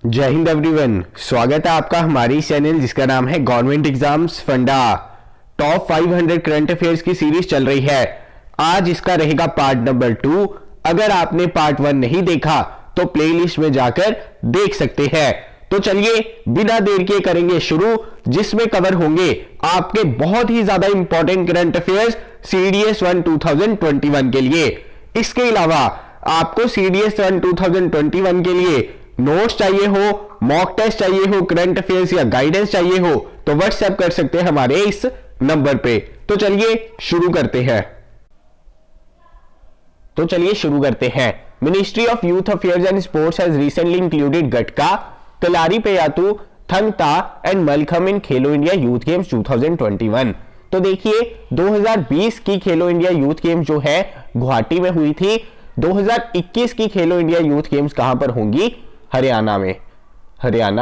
जय हिंद एवरीवन। स्वागत है आपका हमारी चैनल जिसका नाम है गवर्नमेंट एग्जाम्स फंडा। टॉप 500 करंट अफेयर्स की सीरीज चल रही है। आज इसका रहेगा पार्ट नंबर 2। अगर आपने पार्ट 1 नहीं देखा तो प्लेलिस्ट में जाकर देख सकते हैं। तो चलिए बिना देर के करेंगे शुरू, जिसमें कवर होंगे आपके बहुत ही ज्यादा इंपॉर्टेंट करंट अफेयर्स सीडीएस 1 2021 के लिए। इसके अलावा आपको सीडीएस 1 2021 के लिए नोट्स चाहिए हो, मॉक टेस्ट चाहिए हो, करंट अफेयर्स या गाइडेंस चाहिए हो तो व्हाट्सएप कर सकते हैं हमारे इस नंबर पे। तो चलिए शुरू करते हैं। Ministry of youth affairs and sports has recently included Gatka, Kalaripayattu, Thangta and Mallakhamb in Khelo India youth games 2021। तो देखिए 2020 की खेलो इंडिया यूथ गेम्स जो है गुवाहाटी में हुई थी। 2021 की खेलो इंडिया यूथ गेम्स कहां पर होंगी? हरियाणा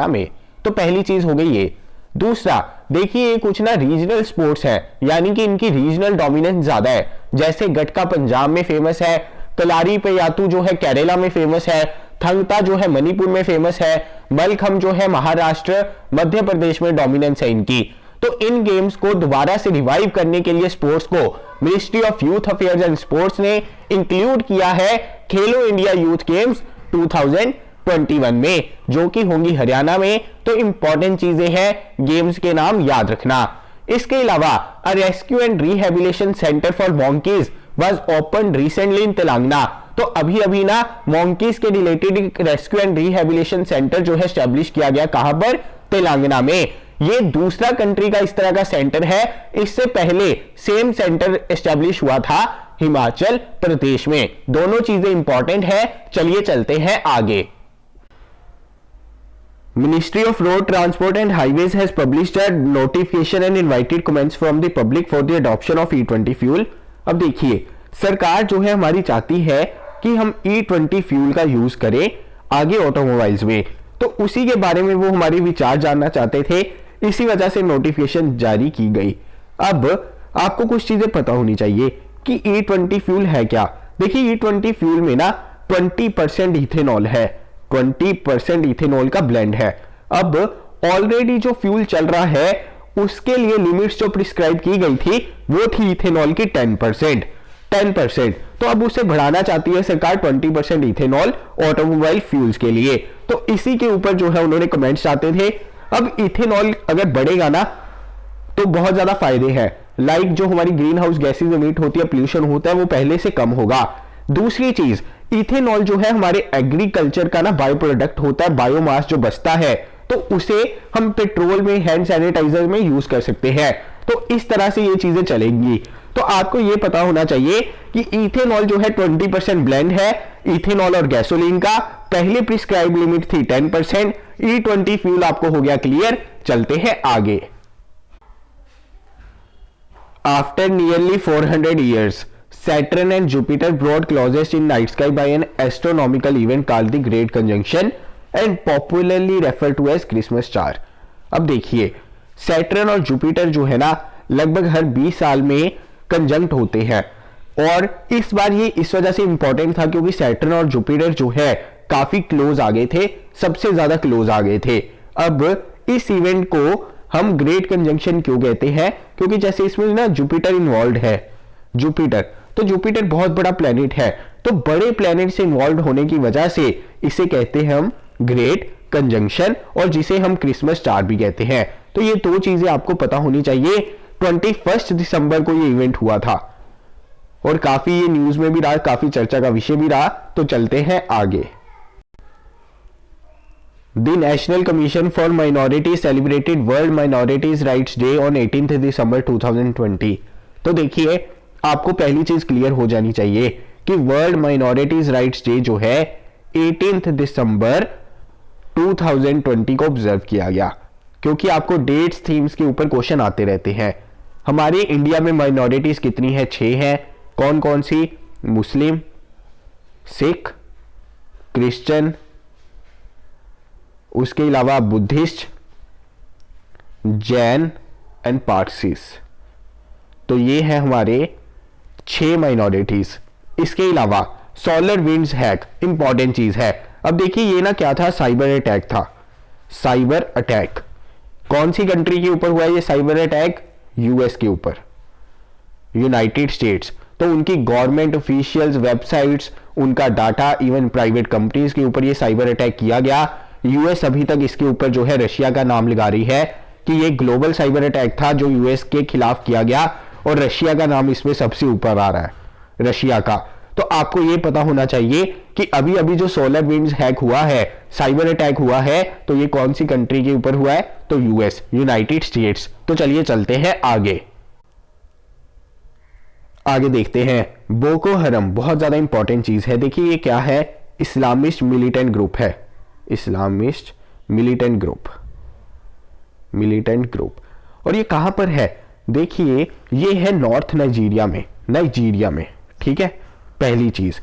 में। तो पहली चीज हो गई ये। दूसरा देखिए ये कुछ ना रीजनल स्पोर्ट्स है, यानी कि इनकी रीजनल डोमिनेंस ज्यादा है। जैसे गटका पंजाब में फेमस है, कलारीपयट्टू जो है केरला में फेमस है, थंगता जो है मणिपुर में फेमस है, मलखम जो है महाराष्ट्र मध्य प्रदेश में डोमिनेंस है इनकी। तो इन गेम्स को दोबारा से रिवाइव करने के लिए स्पोर्ट्स को ministry of youth affairs and sports ने इंक्लूड किया है खेलो इंडिया यूथ गेम्स 2021 में, जो कि होंगी हरियाणा में। तो इंपॉर्टेंट चीजें हैं, गेम्स के नाम याद रखना। इसके अलावा a rescue and rehabilitation centre for monkeys was opened recently in Telangana. तो अभी ना मंकीज के related rescue and rehabilitation centre जो है एस्टेब्लिश किया गया। कहां पर? तेलंगाना में। ये दूसरा कंट्री का इस तरह का सेंटर है। इससे पहले सेम सेंटर एस्टेब्लिश हुआ था हिमाचल प्रदेश में। दोनों चीजें इंपॉर्टेंट है। चलिए चलते हैं आगे। Ministry of Road Transport and Highways has published a notification and invited comments from the public for the adoption of E20 fuel। अब देखिए सरकार जो है हमारी चाहती है कि हम E20 फ्यूल का यूज करें आगे ऑटोमोबाइल्स में। तो उसी के बारे में वो हमारे विचार जानना चाहते थे, इसी वजह से नोटिफिकेशन जारी की गई। अब आपको कुछ चीजें पता होनी चाहिए कि E20 फ्यूल है क्या। देखिए E20 फ्यूल में ना 20% इथेनॉल है, 20% इथेनॉल का ब्लेंड है। अब ऑलरेडी जो फ्यूल चल रहा है उसके लिए लिमिट्स जो प्रिस्क्राइब की गई थी वो थी इथेनॉल की 10%। तो अब उसे बढ़ाना चाहती है सरकार 20% इथेनॉल ऑटोमोबाइल फ्यूल्स के लिए। तो इसी के ऊपर जो है उन्होंने कमेंट्स चाहते थे। अब इथेनॉल अगर बढ़ेगा ना तो बहुत ज्यादा फायदे हैं। लाइक जो हमारी ग्रीन हाउस गैसेज एमिट होती है, पोल्यूशन होता है, वो पहले से कम होगा। दूसरी चीज इथेनॉल जो है हमारे एग्रीकल्चर का ना बायो प्रोडक्ट होता है, बायोमास जो बचता है, तो उसे हम पेट्रोल में, हैंड सैनिटाइजर में यूज कर सकते हैं। तो इस तरह से ये चीजें चलेंगी। तो आपको ये पता होना चाहिए कि इथेनॉल जो है 20% ब्लेंड है इथेनॉल और गैसोलीन का। पहले प्रिस्क्राइब लिमिट थी 10%। E20 फ्यूल आपको हो गया क्लियर। चलते हैं आगे। After nearly 400 years, Saturn and Jupiter brought closest in night sky by an astronomical event called the Great Conjunction and popularly referred to as Christmas star। अब देखिए Saturn और जुपिटर जो है ना लगभग हर 20 साल में कंजंक्ट होते हैं, और इस बार ये इस वजह से इंपॉर्टेंट था क्योंकि सैटर्न और जुपिटर जो है काफी क्लोज आ गए थे, सबसे ज्यादा क्लोज आ गए थे। अब इस इवेंट को हम ग्रेट कंजंक्शन क्यों कहते हैं? क्योंकि जैसे इसमें ना जुपिटर इन्वॉल्व है। जुपिटर बहुत बड़ा प्लेनेट है, तो बड़े प्लेनेट से इन्वॉल्व होने की वजह से इसे कहते हैं हम ग्रेट कंजंक्शन, और जिसे हम क्रिसमस स्टार भी कहते हैं। तो ये दो चीजें आपको पता होनी चाहिए। 21 दिसंबर को ये इवेंट हुआ था और काफी ये न्यूज में भी रहा, काफी चर्चा का विषय भी रहा। तो चलते हैं आगे। The National Commission for Minorities celebrated World Minorities Rights Day on 18th December 2020। तो देखिए आपको पहली चीज क्लियर हो जानी चाहिए कि वर्ल्ड माइनॉरिटीज राइट्स डे जो है 18 दिसंबर 2020 को ऑब्जर्व किया गया, क्योंकि आपको डेट्स थीम्स के ऊपर क्वेश्चन आते रहते हैं। हमारे इंडिया में माइनॉरिटीज कितनी है? 6 है। कौन कौन सी? मुस्लिम, सिख, क्रिश्चियन, उसके अलावा बुद्धिस्ट, जैन एंड पारसीस। तो ये है हमारे 6 माइनॉरिटीज। इसके अलावा सोलर विंड्स हैक इंपॉर्टेंट चीज है। अब देखिए ये ना क्या था, साइबर अटैक था, साइबर अटैक। कौन सी कंट्री के ऊपर हुआ ये साइबर अटैक? यूएस के ऊपर, यूनाइटेड स्टेट्स। तो उनकी गवर्नमेंट ऑफिशियल्स, वेबसाइट्स, उनका डाटा, इवन प्राइवेट कंपनीज के ऊपर ये साइबर अटैक किया गया। यूएस अभी तक इसके ऊपर जो है रशिया का नाम लगा रही है कि ये ग्लोबल साइबर अटैक था जो यूएस के खिलाफ किया गया, और रशिया का नाम इसमें सबसे ऊपर आ रहा है, रशिया का। तो आपको ये पता होना चाहिए कि अभी अभी जो SolarWinds हैक हुआ है, साइबर अटैक हुआ है, तो ये कौन सी कंट्री के ऊपर हुआ है? तो यूएस, यूनाइटेड स्टेट्स। तो चलिए चलते हैं आगे। आगे देखते हैं बोको हरम, बहुत ज्यादा इंपॉर्टेंट चीज है। देखिए ये क्या है? इस्लामिस्ट मिलिटेंट ग्रुप है, Islamist militant group, militant group. और ये कहां पर है? देखिए ये है नॉर्थ नाइजीरिया में, नाइजीरिया में, ठीक है, पहली चीज।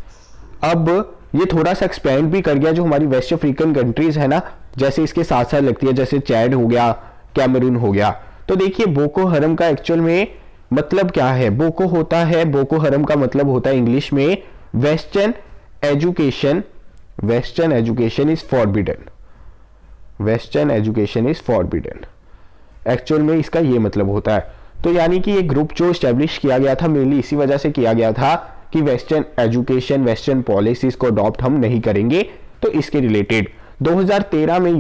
अब ये थोड़ा सा एक्सपेंड भी कर गया, जो हमारी वेस्ट अफ्रीकन कंट्रीज है ना, जैसे इसके साथ साथ लगती है, जैसे चैड हो गया, कैमरून हो गया। तो देखिए बोको हरम का एक्चुअल में मतलब क्या है? बोको होता है, बोको हरम का मतलब होता है इंग्लिश में western education, western education is forbidden, western education is forbidden. Actual में इसका ये मतलब होता है। तो यानी कि ये ग्रुप जो स्टैब्लिश किया गया था मेनली इसी वजह से किया गया था कि वेस्टर्न एजुकेशन, वेस्टर्न पॉलिसीज को अडॉप्ट हम नहीं करेंगे। तो इसके रिलेटेड 2013 में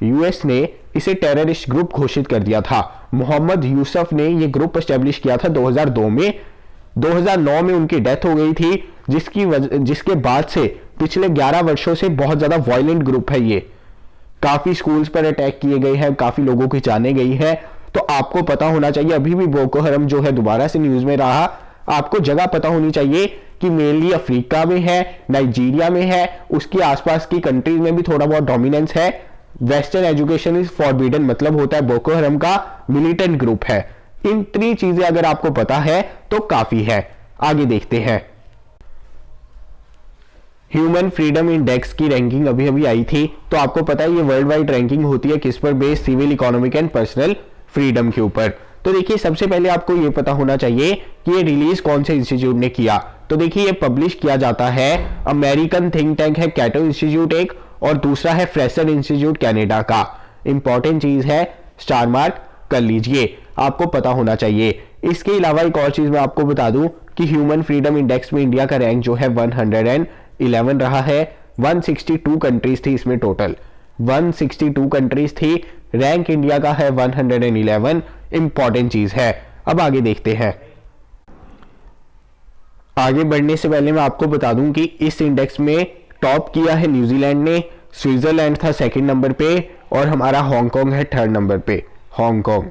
यूएस ने इसे टेररिस्ट ग्रुप घोषित कर दिया था। मोहम्मद यूसुफ ने ये ग्रुप एस्टेब्लिश किया था 2002 में। 2009 में उनकी डेथ हो गई थी, जिसके बाद से पिछले 11 वर्षों से बहुत ज्यादा वायलेंट ग्रुप है ये। काफी स्कूल्स पर अटैक किए गए हैं, काफी लोगों की जाने गई है। तो आपको पता होना चाहिए, अभी भी बोको हरम जो है दोबारा से न्यूज में रहा, आपको जगह पता होनी चाहिए कि मेनली अफ्रीका में है, नाइजीरिया में है, उसके आसपास की कंट्रीज में भी थोड़ा बहुत डोमिनेंस है। वेस्टर्न एजुकेशन इज फॉरबिडन मतलब होता है बोको हरम का मिलिटेंट ग्रुप है। इन 3 चीजें अगर आपको पता है तो काफी है। आगे देखते हैं, ह्यूमन फ्रीडम इंडेक्स की रैंकिंग अभी अभी आई थी। तो आपको पता है ये वर्ल्ड वाइड रैंकिंग होती है किस पर based? Civil, economic and personal freedom के ऊपर। तो देखिए सबसे पहले आपको ये पता होना चाहिए कि ये रिलीज कौन से इंस्टीट्यूट ने किया। तो देखिए ये पब्लिश किया जाता है, अमेरिकन थिंक टैंक है कैटो इंस्टीट्यूट एक, और दूसरा है फ्रेसर इंस्टीट्यूट कनाडा का। इंपॉर्टेंट चीज है, स्टार मार्क कर लीजिए, आपको पता होना चाहिए। इसके अलावा एक और चीज मैं आपको बता दूं कि ह्यूमन फ्रीडम इंडेक्स में इंडिया का रैंक जो है 111 रहा है। 162 कंट्रीज थी इसमें टोटल, 162 कंट्रीज थी, रैंक इंडिया का है 111। इंपॉर्टेंट चीज है। अब आगे देखते हैं। आगे बढ़ने से पहले मैं आपको बता दूं कि इस इंडेक्स में टॉप किया है न्यूजीलैंड ने, स्विट्जरलैंड था सेकंड नंबर पे, और हमारा हांगकांग है थर्ड नंबर पे, हांगकांग।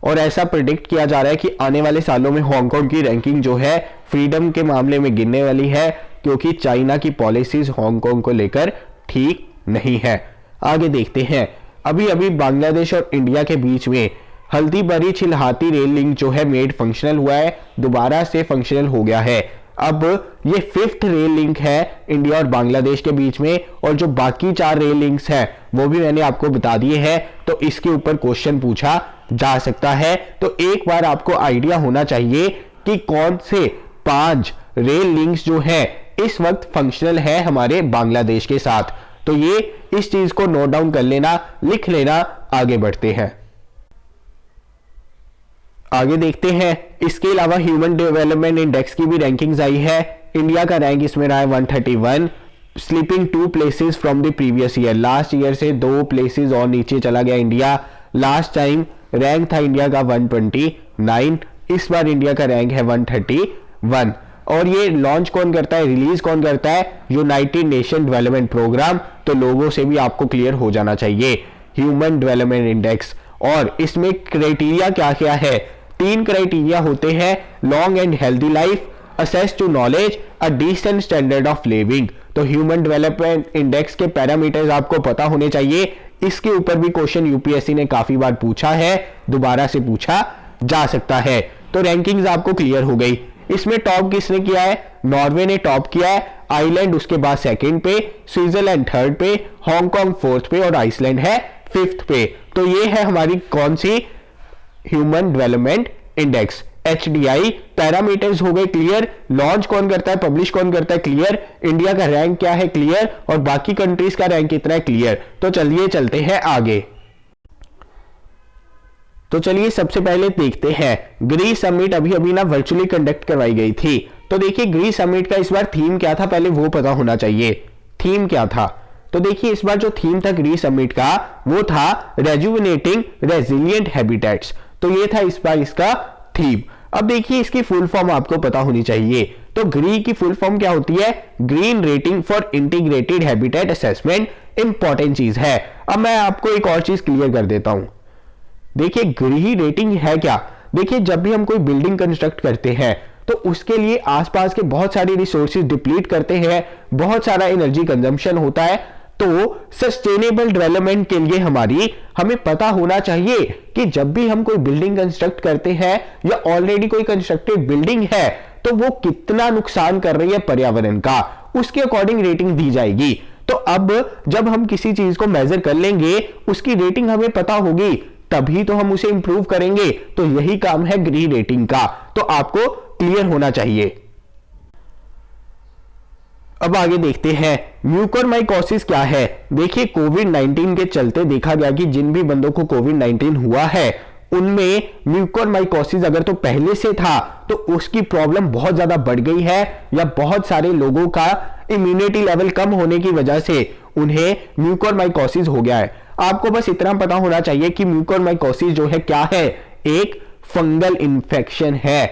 और ऐसा प्रिडिक्ट किया जा रहा है कि आने वाले सालों में हांगकांग की रैंकिंग जो है फ्रीडम के मामले में गिरने वाली है, क्योंकि चाइना की पॉलिसीज हांगकांग को लेकर ठीक नहीं है। आगे देखते हैं, अभी अभी बांग्लादेश और इंडिया के बीच में हल्दीबारी छिलहाती रेल लिंक जो है मेड फंक्शनल हुआ है, दोबारा से फंक्शनल हो गया है। अब ये 5th रेल लिंक है इंडिया और बांग्लादेश के बीच में, और जो बाकी 4 रेल लिंक्स हैं वो भी मैंने आपको बता दिए हैं। तो इसके ऊपर क्वेश्चन पूछा जा सकता है। तो एक बार आपको आइडिया होना चाहिए कि कौन से 5 रेल लिंक्स जो है इस वक्त फंक्शनल है हमारे बांग्लादेश के साथ। तो ये इस चीज को नोट डाउन कर लेना, लिख लेना। आगे बढ़ते हैं, आगे देखते हैं। इसके अलावा ह्यूमन डेवलपमेंट इंडेक्स की भी रैंकिंग्स आई है। इंडिया का रैंक इसमें रहा है 131, slipping 2 places from the previous year. Last year से 2 प्लेसेस और नीचे चला गया इंडिया। लास्ट टाइम रैंक था इंडिया का 129, इस बार इंडिया का रैंक है 131। और ये लॉन्च कौन करता है, रिलीज कौन करता है? United Nation Development Programme. तो लोगों से भी आपको क्लियर हो जाना चाहिए ह्यूमन डेवलपमेंट इंडेक्स। और इसमें क्राइटेरिया क्या क्या है? 3 क्राइटेरिया होते हैं, long and healthy life, access to knowledge, a decent standard of living. तो ह्यूमन डेवलपमेंट इंडेक्स के पैरामीटर्स आपको पता होने चाहिए। इसके ऊपर भी क्वेश्चन यूपीएससी ने काफी बार पूछा है, दोबारा से पूछा जा सकता है। तो रैंकिंग्स आपको क्लियर हो गई। इसमें टॉप किसने किया है? नॉर्वे ने टॉप किया है, आइलैंड उसके बाद सेकंड पे, स्विट्जरलैंड थर्ड पे, हांगकांग फोर्थ पे और आइसलैंड है 5th पे। तो ये है हमारी कौन सी human development index. HDI, parameters हो गए क्लियर, लॉन्च कौन करता है, पब्लिश कौन करता है क्लियर, इंडिया का रैंक क्या है क्लियर, और बाकी कंट्रीज का रैंक कितना है क्लियर। तो चलिए चलते हैं आगे। तो चलिए सबसे पहले देखते हैं, ग्रीस समिट अभी अभी ना वर्चुअली कंडक्ट करवाई गई थी। तो देखिए ग्रीस समिट का इस बार थीम क्या था, पहले वो पता होना चाहिए। थीम क्या था? तो देखिए इस बार जो थीम था ग्रीस समिट का वो था रेजुविनेटिंग रेजिलिएंट हैबिटेट्स। तो ये था इस बार इसका थीम। अब देखिए इसकी फुल फॉर्म आपको पता होनी चाहिए। तो ग्री की फुल फॉर्म क्या होती है? Green rating for integrated habitat assessment. Important चीज है। अब मैं आपको एक और चीज क्लियर कर देता हूं। देखिए ग्री रेटिंग है क्या? देखिए जब भी हम कोई बिल्डिंग कंस्ट्रक्ट करते हैं तो उसके लिए आसपास के बहुत सारे रिसोर्सेज डिप्लीट करते हैं, बहुत सारा एनर्जी कंजम्पशन होता है। तो सस्टेनेबल डेवलपमेंट के लिए हमें पता होना चाहिए कि जब भी हम कोई बिल्डिंग कंस्ट्रक्ट करते हैं या ऑलरेडी कोई कंस्ट्रक्टेड बिल्डिंग है तो वो कितना नुकसान कर रही है पर्यावरण का, उसके अकॉर्डिंग रेटिंग दी जाएगी। तो अब जब हम किसी चीज को मेजर कर लेंगे, उसकी रेटिंग हमें पता होगी, तभी तो हम उसे इंप्रूव करेंगे। तो यही काम है ग्री रेटिंग का। तो आपको क्लियर होना चाहिए। अब आगे देखते हैं म्यूकोरमाइकोसिस क्या है। देखिए कोविड-19 के चलते देखा गया कि जिन भी बंदों को कोविड-19 हुआ है उनमें म्यूकोरमाइकोसिस अगर तो पहले से था तो उसकी प्रॉब्लम बहुत ज्यादा बढ़ गई है, या बहुत सारे लोगों का इम्यूनिटी लेवल कम होने की वजह से उन्हें म्यूकोरमाइकोसिस हो गया है। आपको बस इतना पता होना चाहिए कि म्यूकोरमाइकोसिस जो है क्या है, एक फंगल इन्फेक्शन है।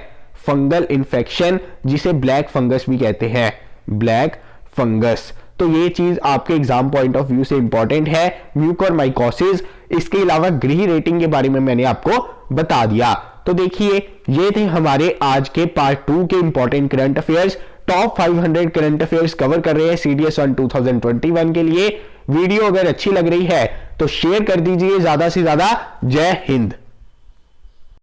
फंगल इन्फेक्शन जिसे ब्लैक फंगस भी कहते हैं, ब्लैक फंगस। तो ये चीज आपके एग्जाम पॉइंट ऑफ व्यू से इंपॉर्टेंट है, म्यूकोरमाइकोसिस। इसके अलावा ग्री रेटिंग के बारे में मैंने आपको बता दिया। तो देखिए ये थे हमारे आज के पार्ट 2 के important current affairs. Top 500 current affairs cover कर रहे हैं CDS 1 2021 के लिए। वीडियो अगर अच्छी लग रही है तो शेयर कर दीजिए ज्यादा से ज्यादा। जय हिंद।